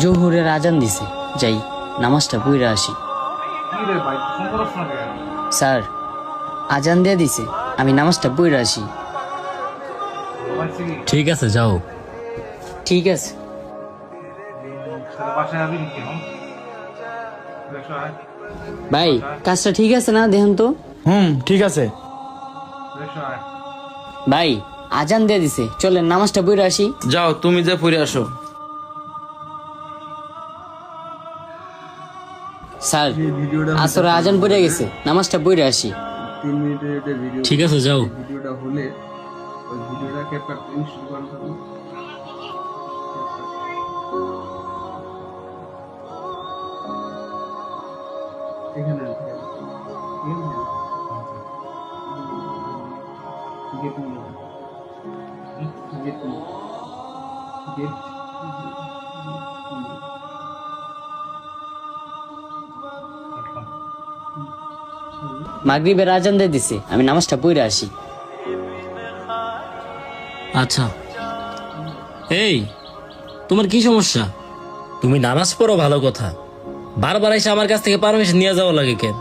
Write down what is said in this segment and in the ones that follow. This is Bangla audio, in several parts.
জোহরের আজান দিছে, যাই নামাজটা পড়ে আসি। স্যার, আজান দিয়ে দিছে, আমি নামাজটা পড়ে আসি। ঠিক আছে, যাও। ঠিক আছে। ভাই, কাজটা ঠিক আছে না দেখেন তো? ঠিক আছে। ভাই, আজান দিয়ে দিছে, চলেন নামাজটা পড়ে আসি। যাও, তুমি যে পড়ে আসো। স্যার, আসরে আজান পড়ে গেছে, নামাজটা পড়ে আসি। 3 মিনিটের একটা ভিডিও, ঠিক আছে, যাও। ভিডিওটা হলে ওই ভিডিওটা ক্যাপকাট ইনস্টল করা থাকবে। এখানে গেট গেট গেট মাগরিবের আজান দিয়ে দিছে, আমি নামাজটা পড়ে আসি। আচ্ছা, এই তোমার কি সমস্যা? তুমি নামাজ পড়ো ভালো কথা, বারবার এসে আমার কাছ থেকে পারমিশন নিয়ে যাওয়া লাগে কেন?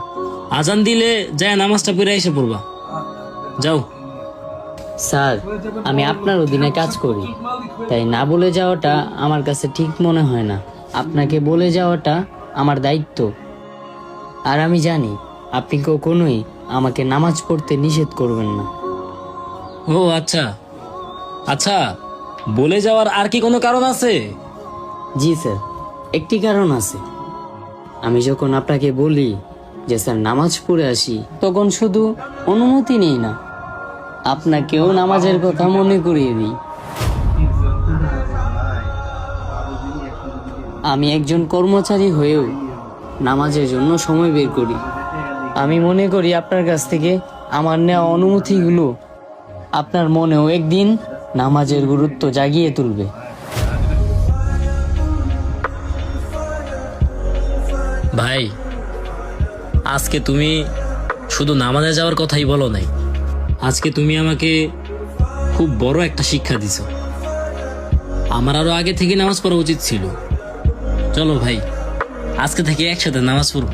আজান দিলে যায় নামাজটা পড়ে এসে পড়বা, যাও। স্যার, আমি আপনার অধীনে কাজ করি, তাই না বলে যাওয়াটা আমার কাছে ঠিক মনে হয় না। আপনাকে বলে যাওয়াটা আমার দায়িত্ব। আর আমি জানি আপনি কখনোই আমাকে নামাজ পড়তে নিষেধ করবেন না। ও আচ্ছা আচ্ছা, বলে যাওয়ার আর কি কোনো কারণ আছে? জি স্যার, একটি কারণ আছে। আমি যখন আপনাকে বলি যে স্যার নামাজ পড়ে আসি, তখন শুধু অনুমতি নেই না, আপনাকেও নামাজের কথা মনে করিয়ে দিই। আমি একজন কর্মচারী হয়েও নামাজের জন্য সময় বের করি। আমি মনে করি আপনার কাছ থেকে আমার নেওয়া অনুমতিগুলো আপনার মনেও একদিন নামাজের গুরুত্ব জাগিয়ে তুলবে। ভাই, আজকে তুমি শুধু নামাজে যাওয়ার কথাই বলো নাই, আজকে তুমি আমাকে খুব বড় একটা শিক্ষা দিছো। আমার আরো আগে থেকে নামাজ পড়া উচিত ছিল। চলো ভাই, আজকে থেকে একসাথে নামাজ পড়ব।